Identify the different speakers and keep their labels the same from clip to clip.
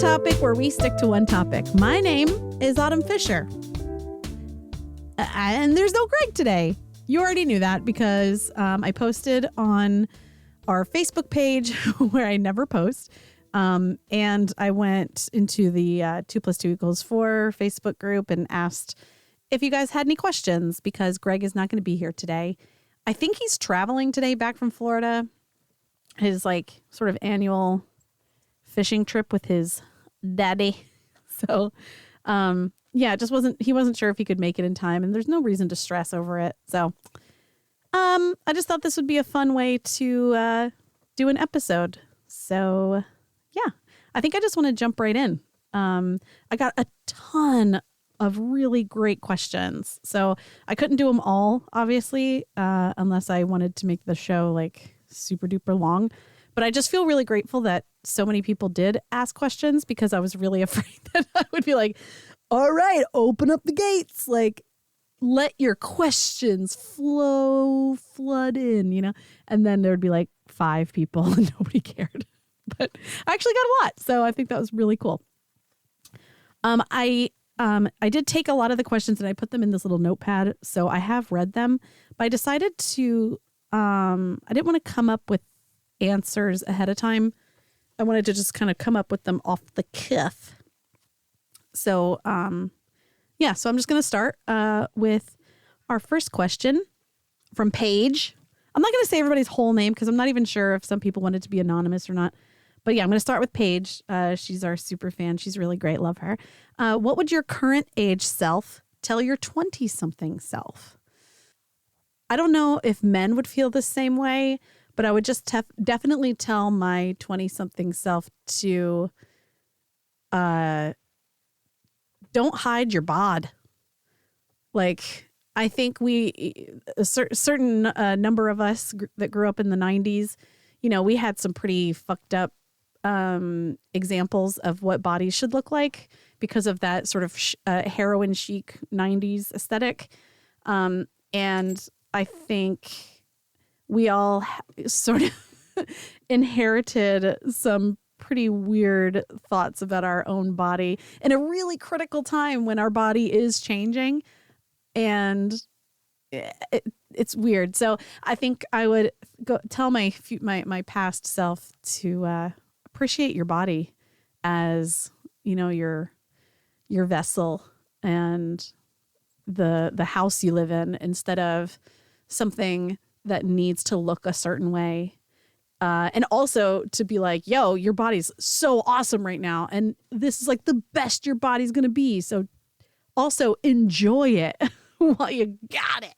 Speaker 1: topic where we stick to one topic. My name is Autumn Fisher. And there's no Greg today. You already knew that because I posted on our Facebook page where I never post. And I went into the 2 + 2 = 4 Facebook group and asked if you guys had any questions because Greg is not going to be here today. I think he's traveling today back from Florida. His like sort of annual fishing trip with his daddy. So, yeah, he wasn't sure if he could make it in time and there's no reason to stress over it. So, I just thought this would be a fun way to, do an episode. So yeah, I think I just want to jump right in. I got a ton of really great questions. So I couldn't do them all, obviously, unless I wanted to make the show like super duper long. But I just feel really grateful that so many people did ask questions because I was really afraid that I would be like, all right, open up the gates. Like, let your questions flood in, you know? And then there would be like 5 people and nobody cared. But I actually got a lot. So I think that was really cool. I did take a lot of the questions and I put them in this little notepad. So I have read them, but I decided to, I didn't want to come up with answers ahead of time. I wanted to just kind of come up with them off the cuff. So, yeah, so I'm just going to start with our first question from Paige. I'm not going to say everybody's whole name because I'm not even sure if some people wanted to be anonymous or not. But yeah, I'm going to start with Paige. She's our super fan. She's really great. Love her. What would your current age self tell your 20-something self? I don't know if men would feel the same way, but I would just definitely tell my 20-something self to don't hide your bod. Like, I think a certain number of us that grew up in the 90s, you know, we had some pretty fucked up examples of what bodies should look like because of that sort of heroin chic 90s aesthetic. And I think we all sort of inherited some pretty weird thoughts about our own body in a really critical time when our body is changing. And it's weird. So I think I would go tell my past self to appreciate your body as, you know, your vessel and the house you live in instead of something that needs to look a certain way. And also to be like, yo, your body's so awesome right now. And this is like the best your body's going to be. So also enjoy it while you got it.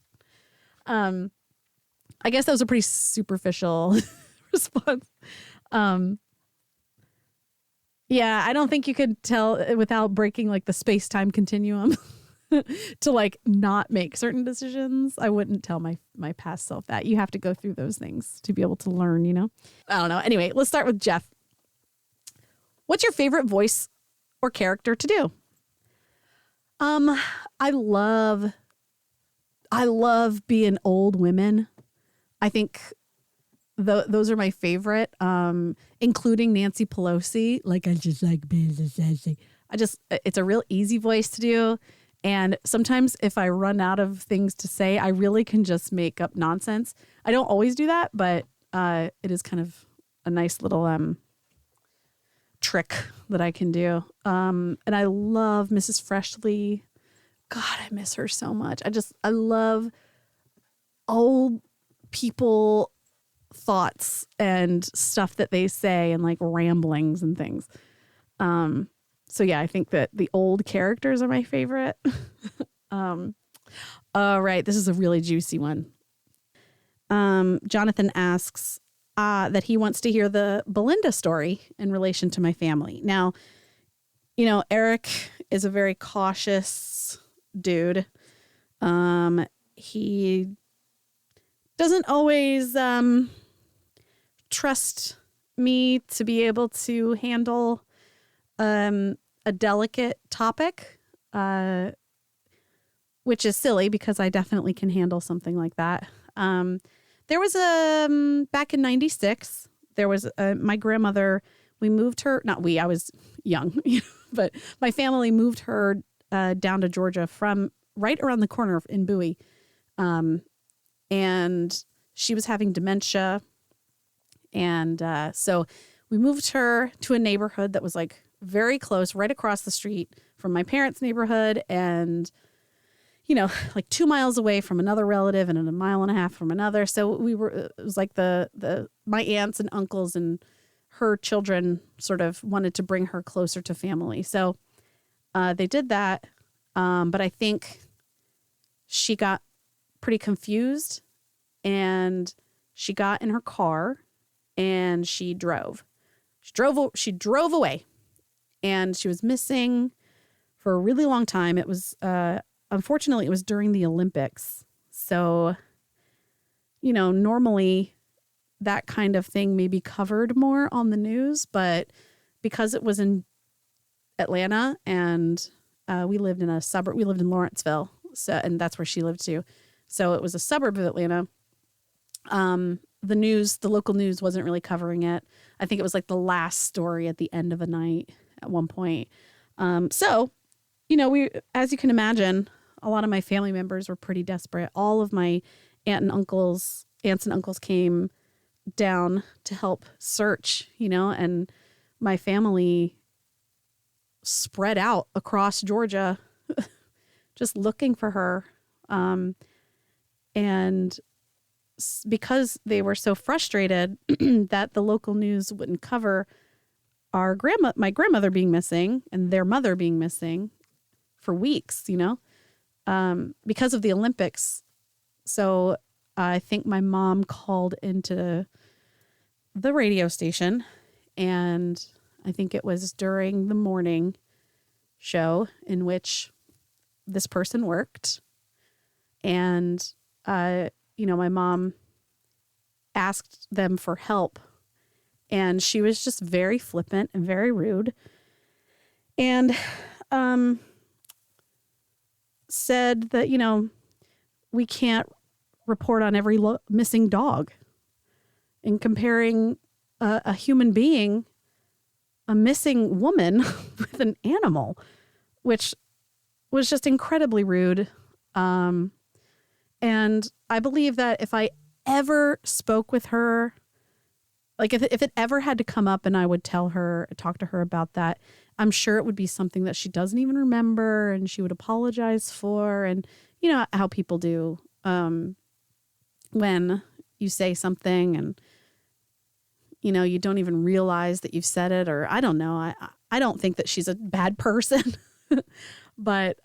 Speaker 1: I guess that was a pretty superficial response. Yeah, I don't think you could tell without breaking like the space-time continuum to like not make certain decisions. I wouldn't tell my past self that. You have to go through those things to be able to learn, you know? I don't know. Anyway, let's start with Jeff. What's your favorite voice or character to do? I love being old women. I think those are my favorite, including Nancy Pelosi. Like, I just like being Nancy. It's a real easy voice to do. And sometimes if I run out of things to say, I really can just make up nonsense. I don't always do that, but it is kind of a nice little trick that I can do. And I love Mrs. Freshley. God, I miss her so much. I love old people thoughts and stuff that they say and like ramblings and things. So yeah, I think that the old characters are my favorite. All right, this is a really juicy one. Jonathan asks that he wants to hear the Belinda story in relation to my family. Now, you know, Eric is a very cautious dude. He doesn't always trust me to be able to handle a delicate topic, which is silly because I definitely can handle something like that. There was back in 96, there was my grandmother we moved her, not we, I was young, but my family moved her down to Georgia from right around the corner in Bowie. And she was having dementia. And so we moved her to a neighborhood that was like very close, right across the street from my parents' neighborhood. And, you know, like 2 miles away from another relative and a mile and a half from another. So it was like my aunts and uncles and her children sort of wanted to bring her closer to family. So they did that. But I think she got pretty confused and she got in her car and she drove. She drove away and she was missing for a really long time. It was, unfortunately, it was during the Olympics. So, you know, normally that kind of thing may be covered more on the news, but because it was in Atlanta and we lived in a suburb, we lived in Lawrenceville, so, and that's where she lived too. So it was a suburb of Atlanta. The local news wasn't really covering it. I think it was like the last story at the end of the night at one point. So, you know, as you can imagine, a lot of my family members were pretty desperate. All of my aunts and uncles came down to help search, you know, and my family spread out across Georgia just looking for her. And because they were so frustrated that the local news wouldn't cover my grandmother being missing and their mother being missing for weeks, you know, because of the Olympics. So I think my mom called into the radio station, and I think it was during the morning show in which this person worked. And, you know, my mom asked them for help, and she was just very flippant and very rude, and said that, you know, we can't report on every missing dog, and comparing a human being, a missing woman with an animal, which was just incredibly rude. And I believe that if I ever spoke with her, like if it ever had to come up and I would talk to her about that, I'm sure it would be something that she doesn't even remember and she would apologize for. And you know how people do when you say something and, you know, you don't even realize that you've said it, or I don't know. I don't think that she's a bad person, but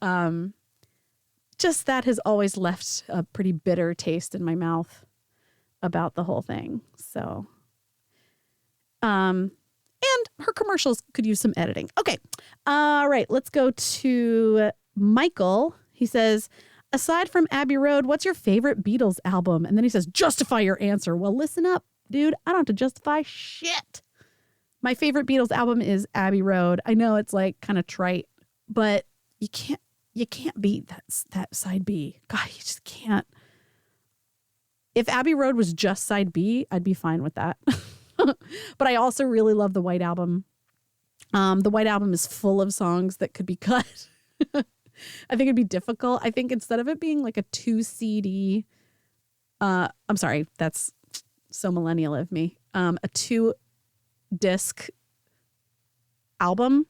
Speaker 1: just that has always left a pretty bitter taste in my mouth about the whole thing. So, and her commercials could use some editing. Okay. All right. Let's go to Michael. He says, aside from Abbey Road, what's your favorite Beatles album? And then he says, justify your answer. Well, listen up, dude. I don't have to justify shit. My favorite Beatles album is Abbey Road. I know it's like kind of trite, but you can't beat that side B. God, you just can't. If Abbey Road was just side B, I'd be fine with that. But I also really love the White Album. The White Album is full of songs that could be cut. I think it'd be difficult. I think instead of it being like a 2 CD, I'm sorry, that's so millennial of me. A 2-disc album,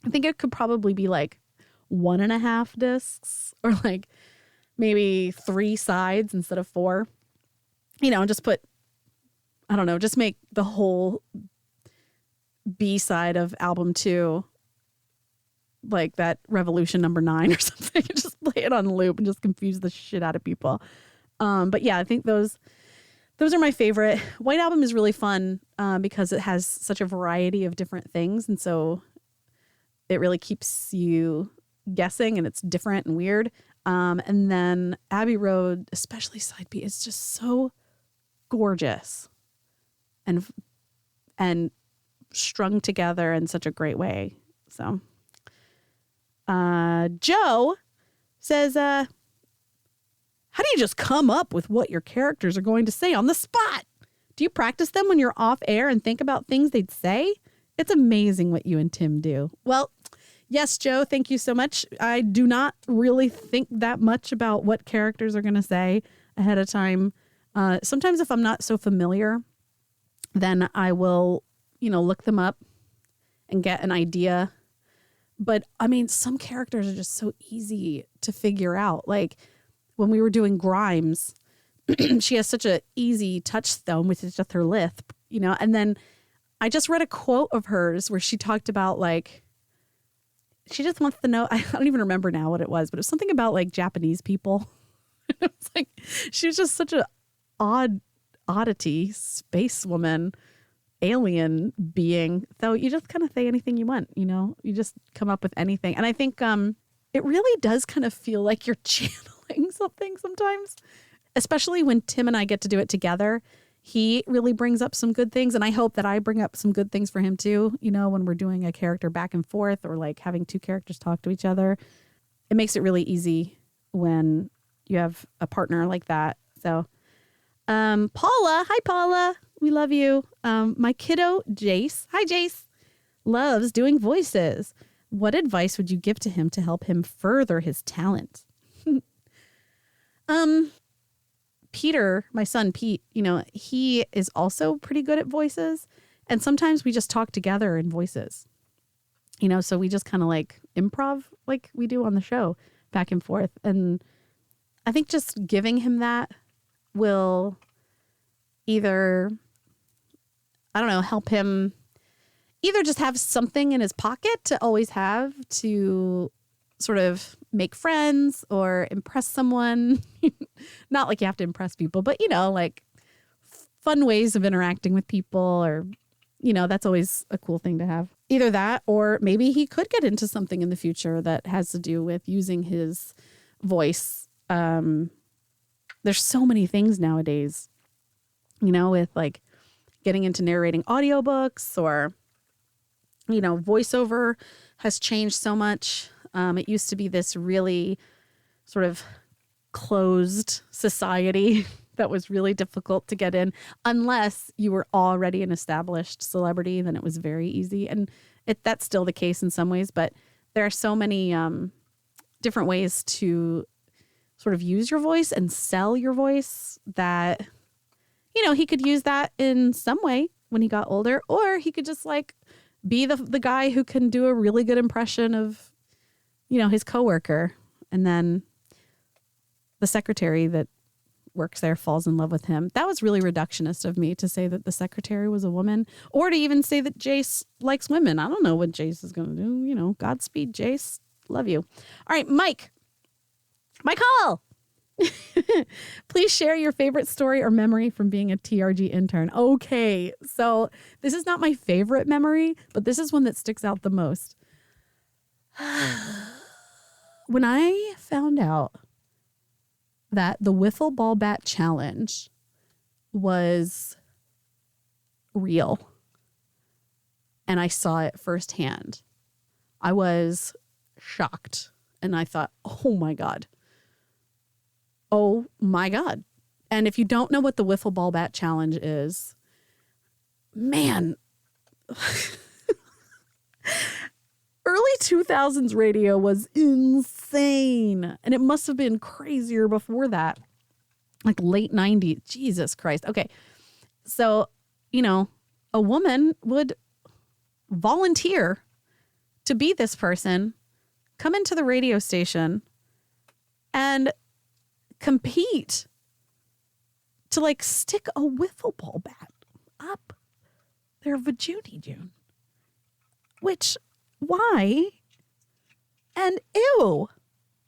Speaker 1: I think it could probably be like 1.5 discs, or like maybe 3 sides instead of 4, you know, just put, I don't know, just make the whole B side of album 2 like that Revolution number 9 or something. Just play it on loop and just confuse the shit out of people. But yeah, I think those are my favorite. White Album is really fun because it has such a variety of different things, and so it really keeps you guessing, and it's different and weird. And then Abbey Road, especially side B, is just so gorgeous and strung together in such a great way. So Joe says, how do you just come up with what your characters are going to say on the spot? Do you practice them when you're off air and think about things they'd say? It's amazing what you and Tim do. Well, yes, Joe, thank you so much. I do not really think that much about what characters are going to say ahead of time. Sometimes if I'm not so familiar, then I will, look them up and get an idea. But I mean, some characters are just so easy to figure out. Like when we were doing Grimes, she has such an easy touchstone, which is just her lisp, and then I just read a quote of hers where she talked about like, she just wants to know, I don't even remember now what it was, but it was something about like Japanese people. It was like, she was just such an oddity, space woman, alien being. So you just kind of say anything you want, you just come up with anything. And I think it really does kind of feel like you're channeling something sometimes, especially when Tim and I get to do it together. He really brings up some good things. And I hope that I bring up some good things for him too. When we're doing a character back and forth or like having two characters talk to each other, it makes it really easy when you have a partner like that. So, Paula, hi, Paula. We love you. My kiddo, Jace. Hi, Jace. Loves doing voices. What advice would you give to him to help him further his talent? Peter, my son, Pete, he is also pretty good at voices. And sometimes we just talk together in voices, so we just kind of like improv like we do on the show back and forth. And I think just giving him that will either, I don't know, help him either just have something in his pocket to always have to sort of make friends or impress someone. Not like you have to impress people, but, like fun ways of interacting with people or, that's always a cool thing to have. Either that or maybe he could get into something in the future that has to do with using his voice. There's so many things nowadays, with like getting into narrating audiobooks or, voiceover has changed so much. It used to be this really sort of closed society that was really difficult to get in unless you were already an established celebrity. Then it was very easy. And that's still the case in some ways, but there are so many different ways to sort of use your voice and sell your voice that, he could use that in some way when he got older, or he could just like be the guy who can do a really good impression of, his coworker. And then the secretary that works there falls in love with him. That was really reductionist of me to say that the secretary was a woman, or to even say that Jace likes women. I don't know what Jace is going to do. Godspeed, Jace. Love you. All right, Mike. Michael. Please share your favorite story or memory from being a TRG intern. Okay, so this is not my favorite memory, but this is one that sticks out the most. When I found out that the Wiffle Ball Bat Challenge was real and I saw it firsthand, I was shocked and I thought, oh my God. Oh my God. And if you don't know what the Wiffle Ball Bat Challenge is, man, early 2000s radio was insane. And it must have been crazier before that, like late 90s. Jesus Christ. Okay. So, a woman would volunteer to be this person, come into the radio station and compete to like stick a wiffle ball bat up their vajoonie, which, why and ew,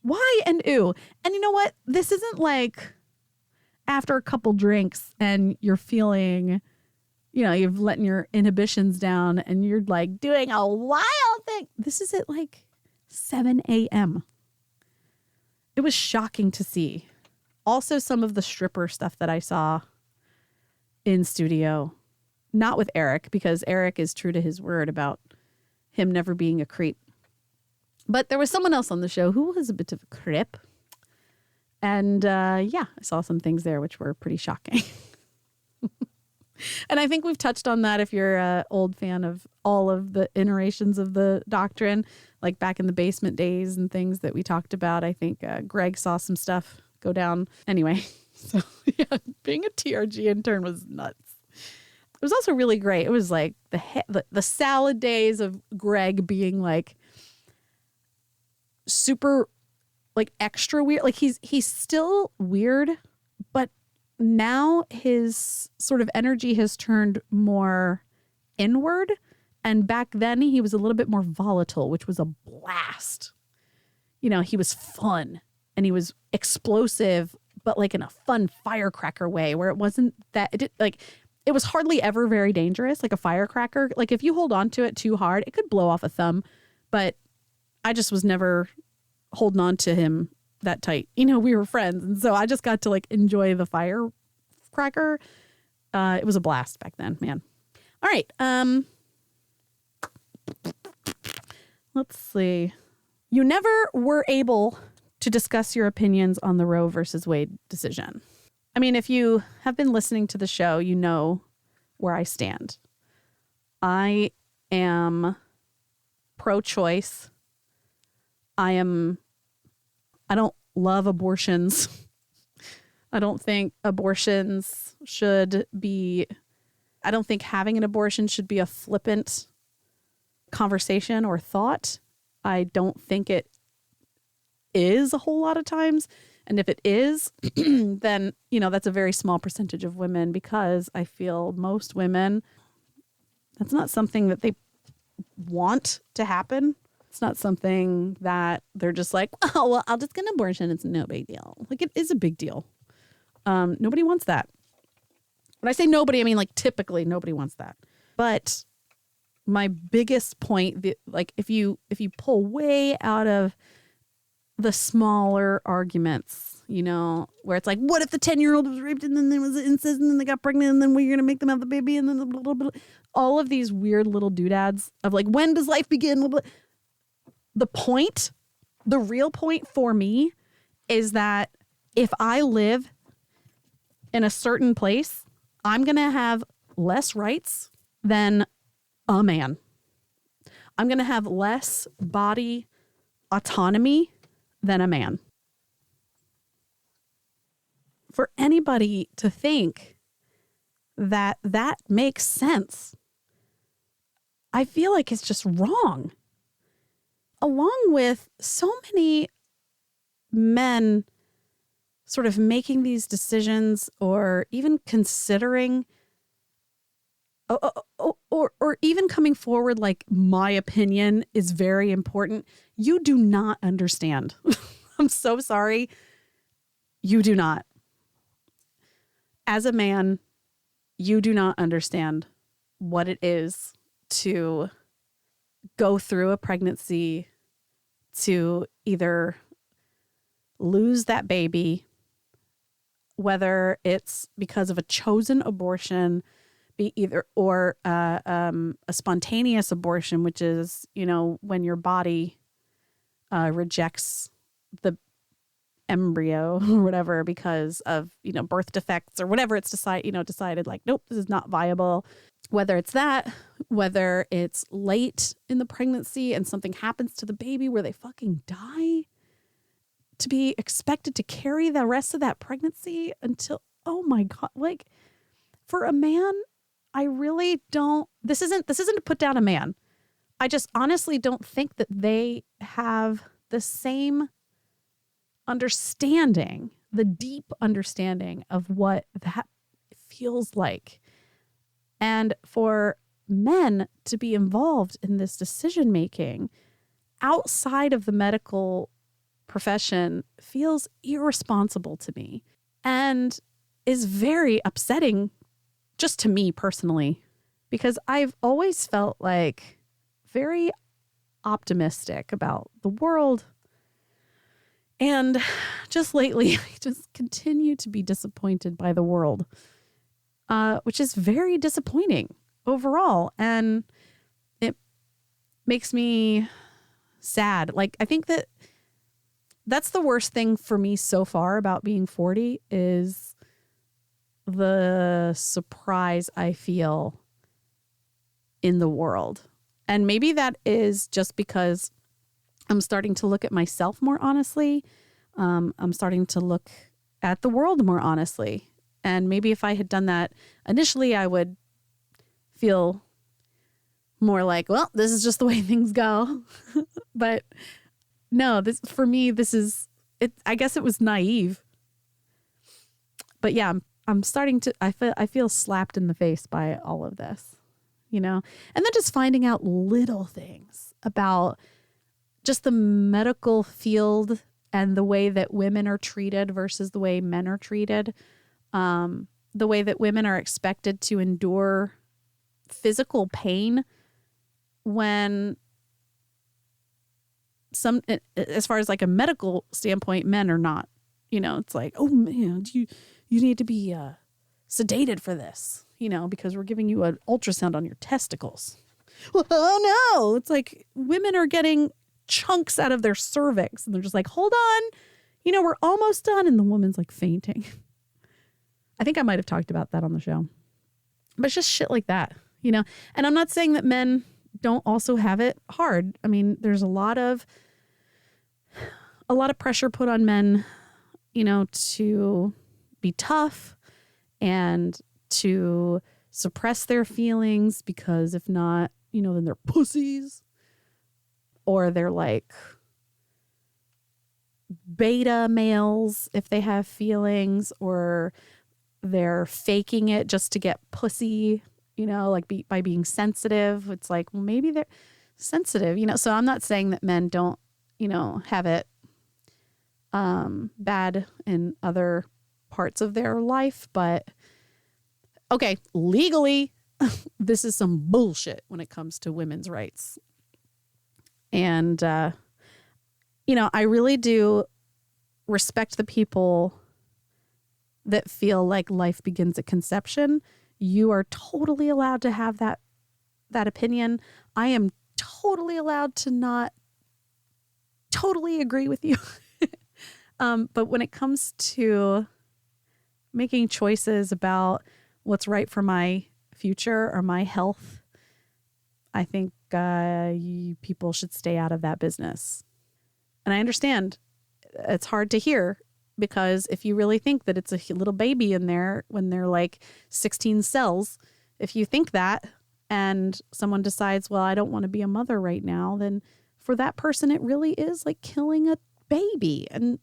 Speaker 1: why and ew. And you know what? This isn't like after a couple drinks and you're feeling, you've letting your inhibitions down and you're like doing a wild thing. This is at like 7 a.m. It was shocking to see. Also, some of the stripper stuff that I saw in studio, not with Eric, because Eric is true to his word about him never being a creep. But there was someone else on the show who was a bit of a creep. And I saw some things there which were pretty shocking. And I think we've touched on that if you're an old fan of all of the iterations of the doctrine, like back in the basement days and things that we talked about. I think Greg saw some stuff go down. Anyway, so yeah, being a TRG intern was nuts. It was also really great. It was like the salad days of Greg being like super like extra weird. Like he's still weird, but now his sort of energy has turned more inward. And back then he was a little bit more volatile, which was a blast. You know, he was fun and he was explosive, but like in a fun firecracker way where it wasn't that it was hardly ever very dangerous. Like a firecracker, like if you hold on to it too hard, it could blow off a thumb. But I just was never holding on to him that tight. You know, we were friends. And so I just got to like enjoy the firecracker. It was a blast back then, man. All right. Let's see. You never were able to discuss your opinions on the Roe versus Wade decision. I mean, if you have been listening to the show, you know where I stand. I am pro-choice. I don't love abortions. I don't think abortions should be, I don't think having an abortion should be a flippant conversation or thought. I don't think it is a whole lot of times. And if it is, then, you know, that's a very small percentage of women because I feel most women, that's not something that they want to happen. It's not something that they're just like, oh, well, I'll just get an abortion. It's no big deal. Like, it is a big deal. Nobody wants that. When I say nobody, I mean, like, typically nobody wants that. But my biggest point, like, if you pull way out of the smaller arguments, you know, where it's like, what if the 10-year-old was raped and then there was incest and then they got pregnant and then we're going to make them have the baby and then blah, blah, blah. All of these weird little doodads of like, when does life begin? Blah, blah. The point, the real point for me is that if I live in a certain place, I'm going to have less rights than a man. I'm going to have less body autonomy than a man. For anybody to think that that makes sense, I feel like it's just wrong. Along with so many men sort of making these decisions or even considering or even coming forward like my opinion is very important. You do not understand. I'm so sorry. You do not. As a man, you do not understand what it is to go through a pregnancy, to either lose that baby, whether it's because of a chosen abortion, be either or a spontaneous abortion, which is, you know, when your body rejects the embryo or whatever because of, you know, birth defects or whatever it's decided like, nope, this is not viable. Whether it's that, whether it's late in the pregnancy and something happens to the baby where they fucking die, to be expected to carry the rest of that pregnancy until, oh my God, like for a man, I really don't, this isn't to put down a man. I just honestly don't think that they have the same understanding, the deep understanding of what that feels like. And for men to be involved in this decision making outside of the medical profession feels irresponsible to me and is very upsetting just to me personally, because I've always felt like very optimistic about the world. And just lately, I just continue to be disappointed by the world, which is very disappointing overall. And it makes me sad. Like, I think that's the worst thing for me so far about being 40 is the surprise I feel in the world. And maybe that is just because I'm starting to look at myself more honestly. I'm starting to look at the world more honestly. And maybe if I had done that initially, I would feel more like, well, this is just the way things go. But no, this for me, this is it. I guess it was naive. But yeah, I'm starting to. I feel slapped in the face by all of this, and then just finding out little things about just the medical field and the way that women are treated versus the way men are treated. The way that women are expected to endure physical pain when as far as like a medical standpoint, men are not. It's like, oh man, you need to be sedated for this, because we're giving you an ultrasound on your testicles. Well, oh no, it's like women are getting chunks out of their cervix and they're just like, hold on, we're almost done. And the woman's like fainting. I think I might have talked about that on the show, but it's just shit like that, and I'm not saying that men don't also have it hard. I mean, there's a lot of pressure put on men, to be tough and to suppress their feelings, because if not, then they're pussies, or they're like beta males if they have feelings, or they're faking it just to get pussy, by being sensitive. It's like, well, maybe they're sensitive, so I'm not saying that men don't, have it bad in other parts of their life, but okay, legally, this is some bullshit when it comes to women's rights. And, I really do respect the people that feel like life begins at conception. You are totally allowed to have that opinion. I am totally allowed to not totally agree with you. But when it comes to making choices about what's right for my future or my health, I think people should stay out of that business. And I understand it's hard to hear, because if you really think that it's a little baby in there when they're like 16 cells, if you think that and someone decides, well, I don't want to be a mother right now, then for that person, it really is like killing a baby. And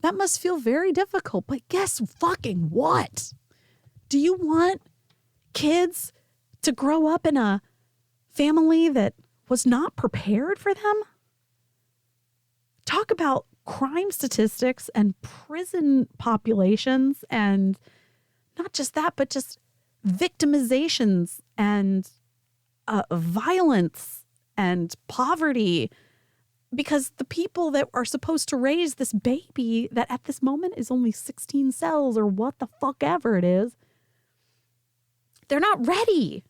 Speaker 1: that must feel very difficult. But guess fucking what? Do you want kids to grow up in a family that was not prepared for them? Talk about crime statistics and prison populations, and not just that, but just victimizations and violence and poverty, because the people that are supposed to raise this baby that at this moment is only 16 cells or what the fuck ever it is, they're not ready,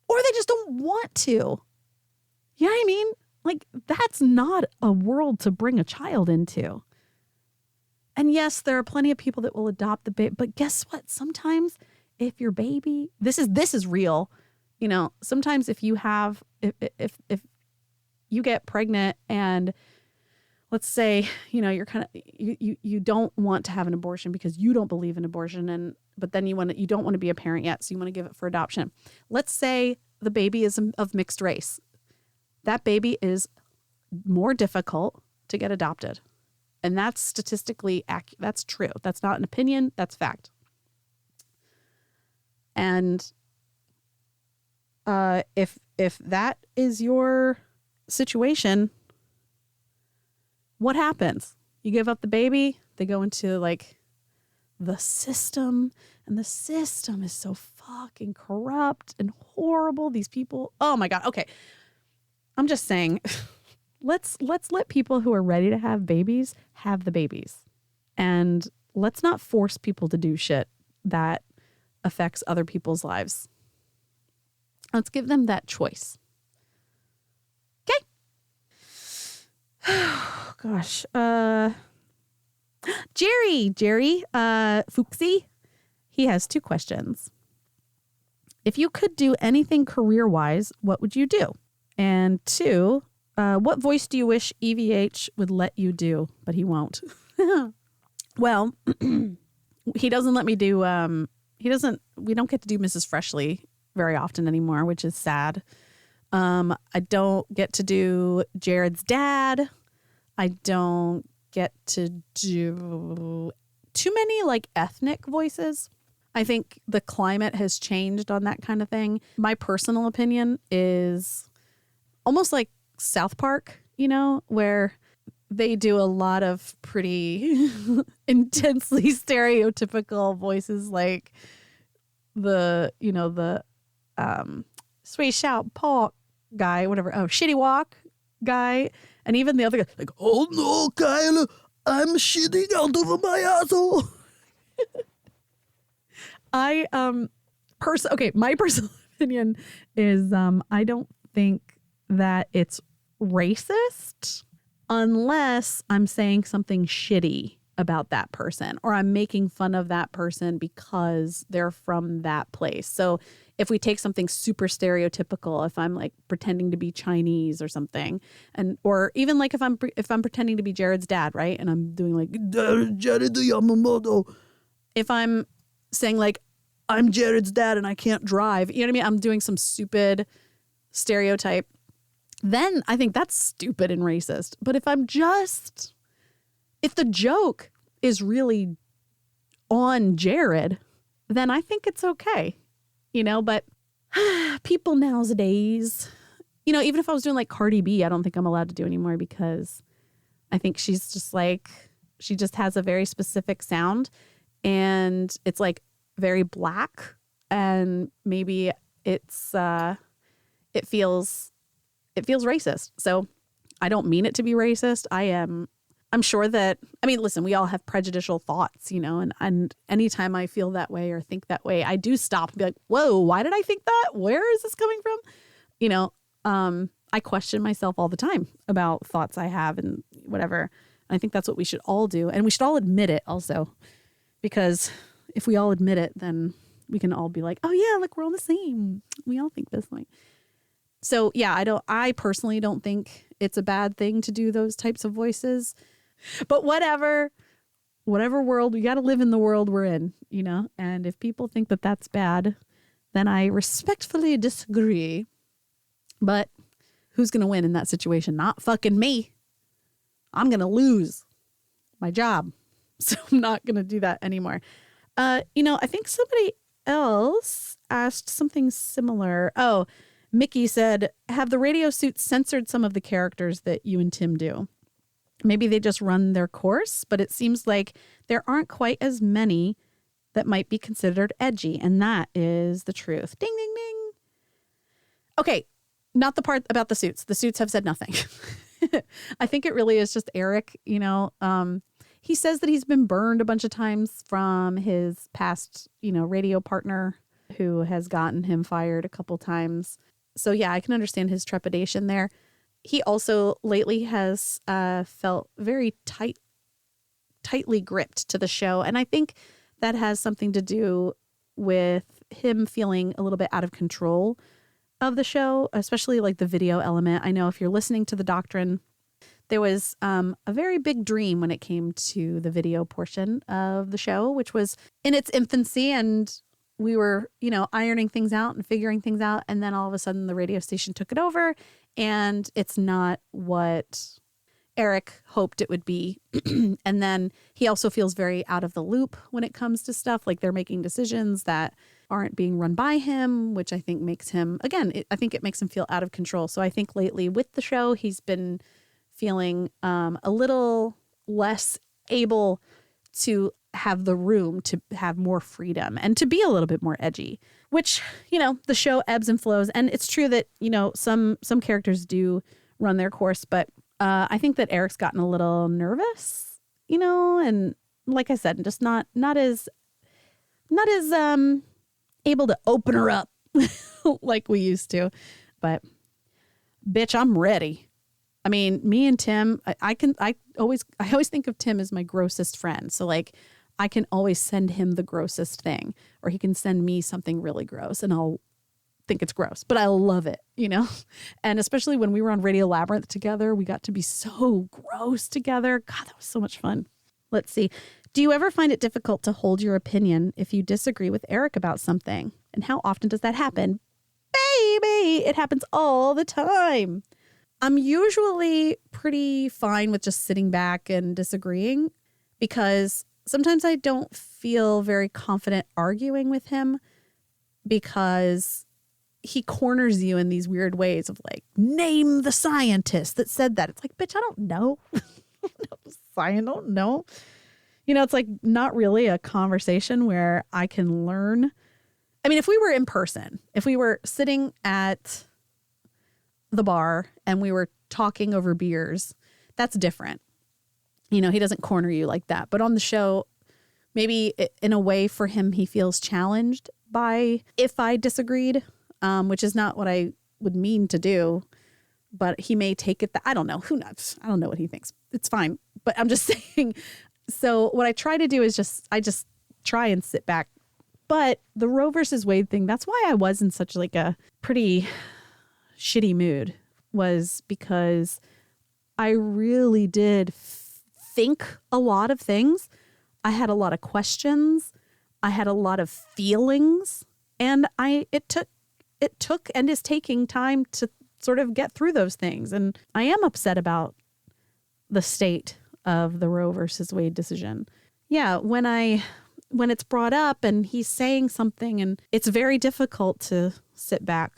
Speaker 1: or they just don't want to. You know what I mean? Like, that's not a world to bring a child into. And yes, there are plenty of people that will adopt the baby, but guess what? Sometimes if your baby, this is real, sometimes if you have, if you get pregnant and let's say, you're kind of, you don't want to have an abortion because you don't believe in abortion, but then you don't want to be a parent yet, so you want to give it for adoption. Let's say the baby is of mixed race. That baby is more difficult to get adopted. And that's statistically accurate. That's true. That's not an opinion. That's fact. And if that is your situation, what happens? You give up the baby, they go into like the system, and the system is so fucking corrupt and horrible. These people, oh my God. Okay. I'm just saying, let's let people who are ready to have babies have the babies. And let's not force people to do shit that affects other people's lives. Let's give them that choice. Okay? Gosh. Jerry Fuchsie, He has 2 questions. If you could do anything career-wise, what would you do? And 2, what voice do you wish EVH would let you do, but he won't? Well, he doesn't let me do, we don't get to do Mrs. Freshly very often anymore, which is sad. I don't get to do Jared's dad. I don't get to do too many like ethnic voices. I think the climate has changed on that kind of thing. My personal opinion is almost like South Park, you know, where they do a lot of pretty intensely stereotypical voices, like the Sway Shout Park guy, whatever. Oh, Shitty Walk guy. And even the other guy, like, oh no, Kyle, I'm shitting out of my asshole. My personal opinion is I don't think that it's racist unless I'm saying something shitty about that person or I'm making fun of that person because they're from that place. So if we take something super stereotypical, if I'm like pretending to be Chinese or something, or even like if I'm pretending to be Jared's dad, right? And I'm doing like Jared Yamamoto. If I'm saying like I'm Jared's dad and I can't drive, you know what I mean? I'm doing some stupid stereotype. Then I think that's stupid and racist. But if the joke is really on Jared, then I think it's okay, you know, but people nowadays, you know, even if I was doing like Cardi B, I don't think I'm allowed to do anymore because I think she's just like, she just has a very specific sound and it's like very black and maybe it feels racist. So I don't mean it to be racist. I'm sure that, I mean, listen, we all have prejudicial thoughts, you know, and anytime I feel that way or think that way, I do stop and be like, whoa, why did I think that? Where is this coming from? You know, I question myself all the time about thoughts I have and whatever. And I think that's what we should all do. And we should all admit it also, because if we all admit it, then we can all be like, oh yeah, look, we're all the same. We all think this way. So yeah, I personally don't think it's a bad thing to do those types of voices, but whatever world, we got to live in the world we're in, you know? And if people think that that's bad, then I respectfully disagree. But who's going to win in that situation? Not fucking me. I'm going to lose my job. So I'm not going to do that anymore. You know, I think somebody else asked something similar. Oh, Mickey said, have the radio suits censored some of the characters that you and Tim do? Maybe they just run their course, but it seems like there aren't quite as many that might be considered edgy. And that is the truth. Ding, ding, ding. Okay, not the part about the suits. The suits have said nothing. I think it really is just Eric, you know. He says that he's been burned a bunch of times from his past, you know, radio partner who has gotten him fired a couple times. So yeah, I can understand his trepidation there. He also lately has felt very tightly gripped to the show. And I think that has something to do with him feeling a little bit out of control of the show, especially like the video element. I know if you're listening to The Doctrine, there was a very big dream when it came to the video portion of the show, which was in its infancy. And we were, you know, ironing things out and figuring things out. And then all of a sudden the radio station took it over and it's not what Eric hoped it would be. And then he also feels very out of the loop when it comes to stuff like they're making decisions that aren't being run by him, which I think makes him, again, I think it makes him feel out of control. So I think lately with the show, he's been feeling a little less able to have the room to have more freedom and to be a little bit more edgy, which, you know, the show ebbs and flows. And it's true that, you know, some characters do run their course, but I think that Eric's gotten a little nervous, you know, and like I said, just not as able to open her up like we used to. But bitch, I'm ready. I mean, me and Tim, I always think of Tim as my grossest friend. So like, I can always send him the grossest thing, or he can send me something really gross and I'll think it's gross, but I love it, you know? And especially when we were on Radio Labyrinth together, we got to be so gross together. God, that was so much fun. Let's see. Do you ever find it difficult to hold your opinion if you disagree with Eric about something? And how often does that happen? Baby, it happens all the time. I'm usually pretty fine with just sitting back and disagreeing because sometimes I don't feel very confident arguing with him because he corners you in these weird ways of like, name the scientist that said that. It's like, bitch, I don't know. I don't know. You know, it's like not really a conversation where I can learn. I mean, if we were in person, if we were sitting at the bar and we were talking over beers, that's different. You know, he doesn't corner you like that. But on the show, maybe in a way for him, he feels challenged by if I disagreed, which is not what I would mean to do. But he may take it that I don't know. Who knows? I don't know what he thinks. It's fine. But I'm just saying. So what I try to do is I just try and sit back. But the Roe versus Wade thing, that's why I was in such like a pretty shitty mood, was because I really did think a lot of things. I had a lot of questions. I had a lot of feelings, and it took and is taking time to sort of get through those things. And I am upset about the state of the Roe versus Wade decision. Yeah, when it's brought up and he's saying something, and it's very difficult to sit back.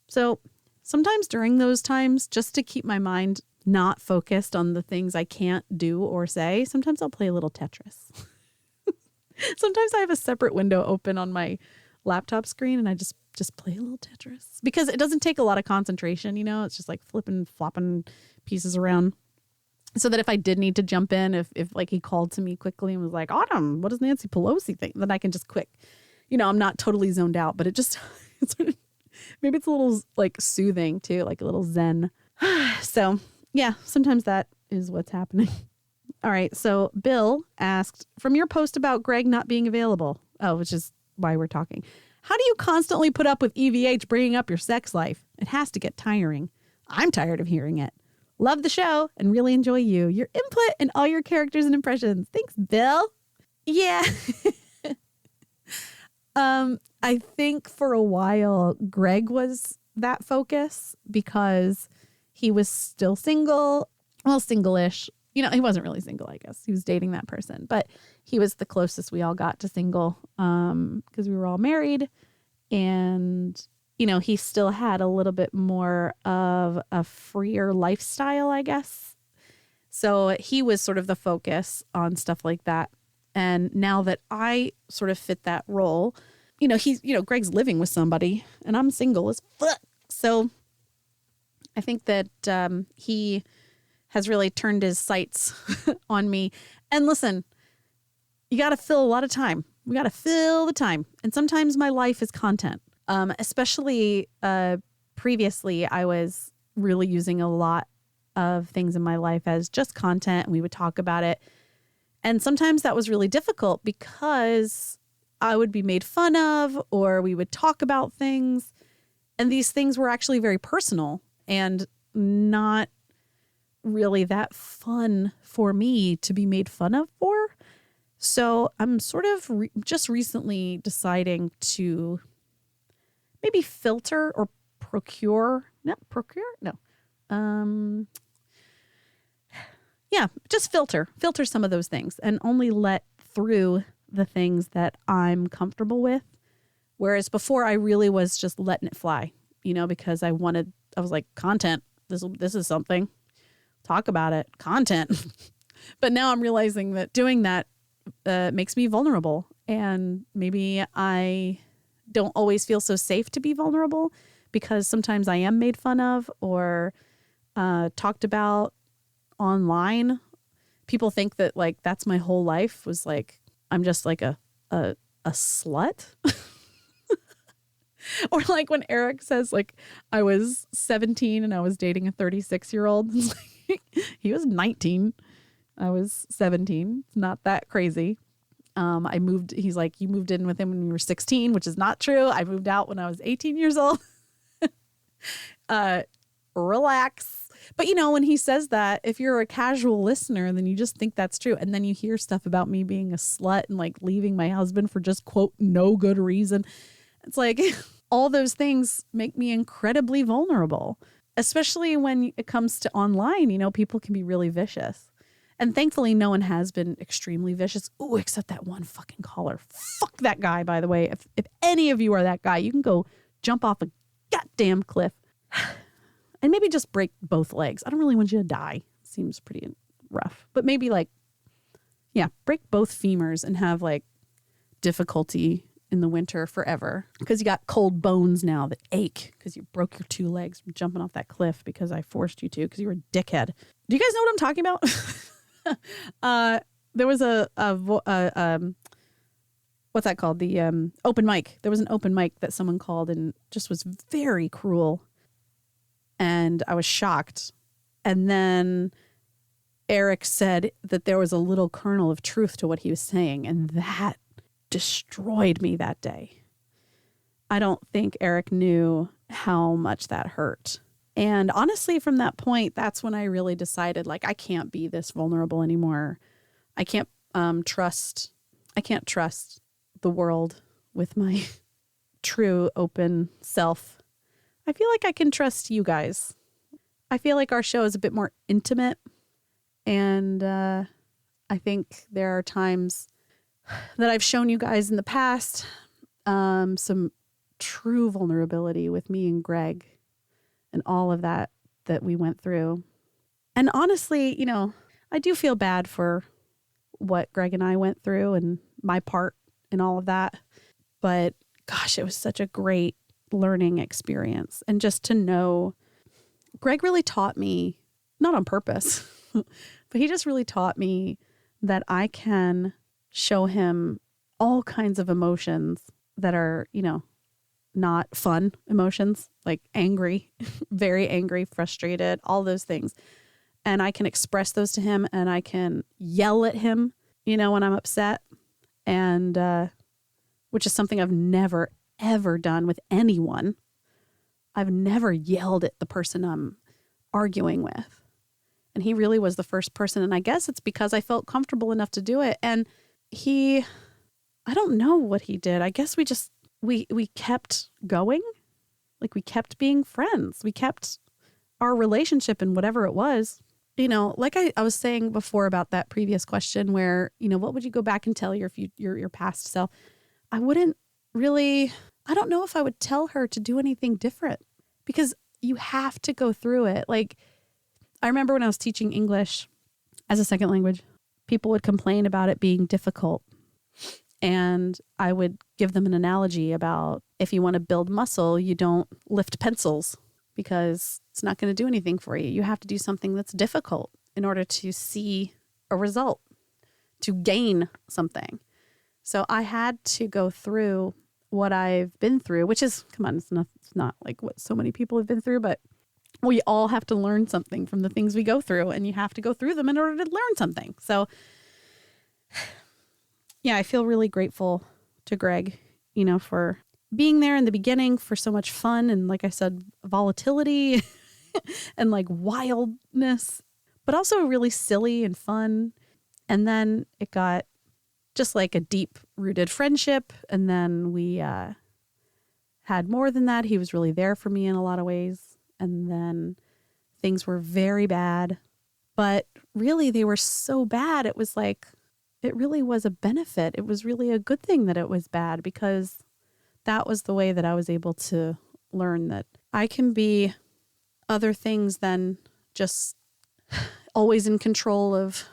Speaker 1: So sometimes during those times, just to keep my mind not focused on the things I can't do or say, sometimes I'll play a little Tetris. Sometimes I have a separate window open on my laptop screen and I just play a little Tetris because it doesn't take a lot of concentration. You know, it's just like flopping pieces around. So that if I did need to jump in, if like he called to me quickly and was like, Autumn, what does Nancy Pelosi think? Then I can just quick, you know, I'm not totally zoned out, but it just, maybe it's a little like soothing too, like a little zen. So yeah, sometimes that is what's happening. All right. So Bill asked, from your post about Greg not being available, which is why we're talking, how do you constantly put up with EVH bringing up your sex life? It has to get tiring. I'm tired of hearing it. Love the show and really enjoy your input and all your characters and impressions. Thanks, Bill. Yeah. I think for a while, Greg was that focus because he was still single. Well, single-ish. You know, he wasn't really single, I guess. He was dating that person, but he was the closest we all got to single because we were all married. And, you know, he still had a little bit more of a freer lifestyle, I guess. So he was sort of the focus on stuff like that. And now that I sort of fit that role, you know, Greg's living with somebody and I'm single as fuck. So I think that he has really turned his sights on me. And listen, you got to fill a lot of time. We got to fill the time. And sometimes my life is content. Especially previously, I was really using a lot of things in my life as just content. And we would talk about it. And sometimes that was really difficult because I would be made fun of or we would talk about things. And these things were actually very personal and not really that fun for me to be made fun of for. So I'm sort of just recently deciding to maybe filter or just filter some of those things and only let through the things that I'm comfortable with. Whereas before I really was just letting it fly, you know, because I was like, content, this is something, talk about it, content. But now I'm realizing that doing that makes me vulnerable, and maybe I don't always feel so safe to be vulnerable because sometimes I am made fun of or talked about online. People think that like that's my whole life, was like I'm just like a slut. Or like when Eric says like I was 17 and I was dating a 36-year-old. He was 19. I was 17. It's not that crazy. He's like, you moved in with him when you were 16, which is not true. I moved out when I was 18 years old. Relax. But when he says that, if you're a casual listener, then you just think that's true. And then you hear stuff about me being a slut and like leaving my husband for just, quote, no good reason. It's like all those things make me incredibly vulnerable, especially when it comes to online. People can be really vicious. And thankfully, no one has been extremely vicious. Ooh, except that one fucking caller. Fuck that guy, by the way. If any of you are that guy, you can go jump off a goddamn cliff. And maybe just break both legs. I don't really want you to die. Seems pretty rough. But maybe break both femurs and have difficulty in the winter forever. Because you got cold bones now that ache because you broke your 2 legs from jumping off that cliff because I forced you to because you were a dickhead. Do you guys know what I'm talking about? There was what's that called? The open mic. There was an open mic that someone called and just was very cruel. And I was shocked. And then Eric said that there was a little kernel of truth to what he was saying. And that destroyed me that day. I don't think Eric knew how much that hurt. And honestly, from that point, that's when I really decided, I can't be this vulnerable anymore. I can't trust the world with my true open self. I feel like I can trust you guys. I feel like our show is a bit more intimate. And I think there are times that I've shown you guys in the past some true vulnerability with me and Greg and all of that we went through. And honestly, I do feel bad for what Greg and I went through and my part in all of that. But gosh, it was such a great learning experience. And just to know, Greg really taught me, not on purpose, but he just really taught me that I can show him all kinds of emotions that are, not fun emotions, like angry, very angry, frustrated, all those things. And I can express those to him and I can yell at him, when I'm upset. And which is something I've never ever done with anyone. I've never yelled at the person I'm arguing with. And he really was the first person. And I guess it's because I felt comfortable enough to do it. And I don't know what he did. I guess we kept going. We kept being friends. We kept our relationship and whatever it was. Like I was saying before about that previous question where, what would you go back and tell your past self? I wouldn't really, I don't know if I would tell her to do anything different because you have to go through it. I remember when I was teaching English as a second language, people would complain about it being difficult. And I would give them an analogy about if you want to build muscle, you don't lift pencils because it's not going to do anything for you. You have to do something that's difficult in order to see a result, to gain something. So I had to go through what I've been through, which is, come on, it's not like what so many people have been through, but we all have to learn something from the things we go through, and you have to go through them in order to learn something. So yeah, I feel really grateful to Greg, for being there in the beginning, for so much fun and, like I said, volatility and wildness, but also really silly and fun. And then it got just a deep rooted friendship. And then we had more than that. He was really there for me in a lot of ways. And then things were very bad, but really they were so bad. It was it really was a benefit. It was really a good thing that it was bad because that was the way that I was able to learn that I can be other things than just always in control of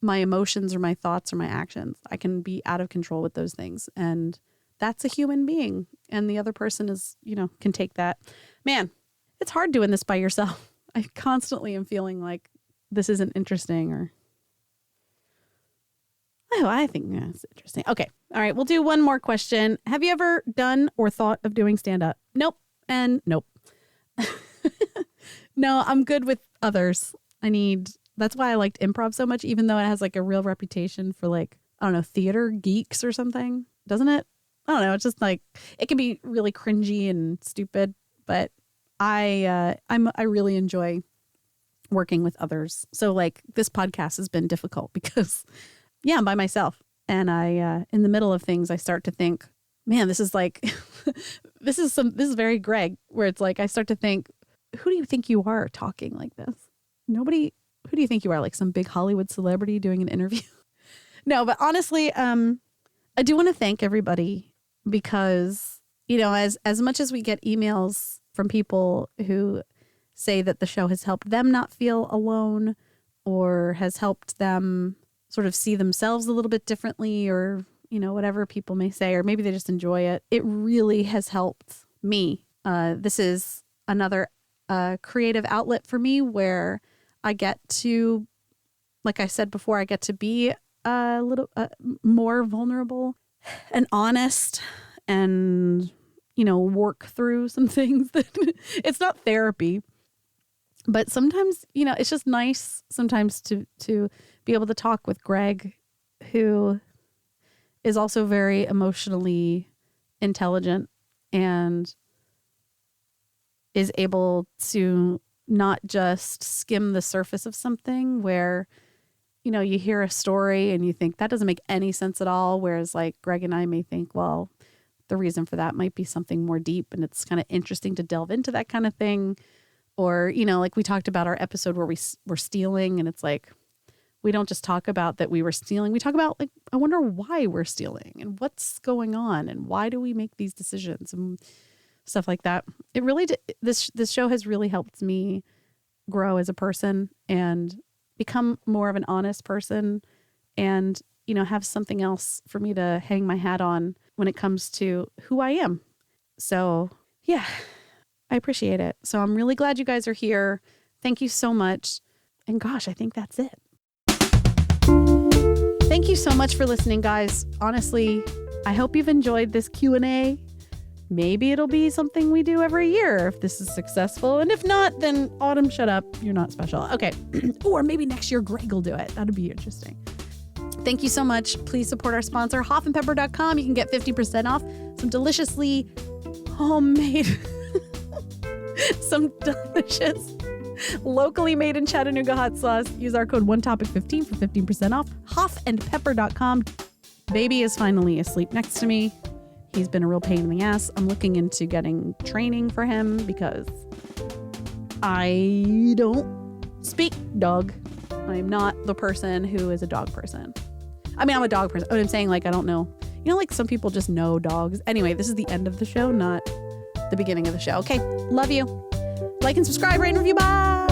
Speaker 1: my emotions or my thoughts or my actions. I can be out of control with those things. And that's a human being. And the other person is, can take that. Man, it's hard doing this by yourself. I constantly am feeling like this isn't interesting or, oh, I think that's interesting. Okay. All right. We'll do one more question. Have you ever done or thought of doing stand-up? Nope. And nope. No, I'm good with others. That's why I liked improv so much, even though it has a real reputation for I don't know, theater geeks or something, doesn't it? I don't know. It's just like, it can be really cringy and stupid, but I really enjoy working with others. So like this podcast has been difficult because I'm by myself, and I in the middle of things I start to think, man, this is like this is very Greg, where it's like I start to think, who do you think you are talking like this? Nobody. Who do you think you are? Like some big Hollywood celebrity doing an interview? No, but honestly, I do want to thank everybody because, as much as we get emails from people who say that the show has helped them not feel alone or has helped them sort of see themselves a little bit differently, or, whatever people may say, or maybe they just enjoy it. It really has helped me. This is another creative outlet for me where I get to, like I said before, I get to be a little more vulnerable and honest and, work through some things that it's not therapy. But sometimes, it's just nice sometimes to be able to talk with Greg, who is also very emotionally intelligent and is able to not just skim the surface of something where, you hear a story and you think that doesn't make any sense at all. Whereas like Greg and I may think, well, the reason for that might be something more deep, and it's kind of interesting to delve into that kind of thing. Or, like we talked about our episode where we were stealing, and it's like, we don't just talk about that we were stealing. We talk about like, I wonder why we're stealing and what's going on and why do we make these decisions and stuff like that. It really this show has really helped me grow as a person and become more of an honest person, and, have something else for me to hang my hat on when it comes to who I am. So yeah, I appreciate it. So I'm really glad you guys are here. Thank you so much. And gosh, I think that's it. Thank you so much for listening, guys. Honestly, I hope you've enjoyed this Q&A. Maybe it'll be something we do every year if this is successful. And if not, then Autumn, shut up. You're not special. Okay. Or maybe next year Greg will do it. That'd be interesting. Thank you so much. Please support our sponsor, hoffandpepper.com. You can get 50% off some deliciously homemade, some delicious locally made in Chattanooga hot sauce. Use our code ONETOPIC15 for 15% off. hoffandpepper.com. Baby is finally asleep next to me. He's been a real pain in the ass. I'm looking into getting training for him because I don't speak dog. I'm not the person who is a dog person. I mean, I'm a dog person. But I'm saying, like, I don't know. Like some people just know dogs. Anyway, this is the end of the show, not the beginning of the show. Okay, love you. Like and subscribe, rate and review. Bye.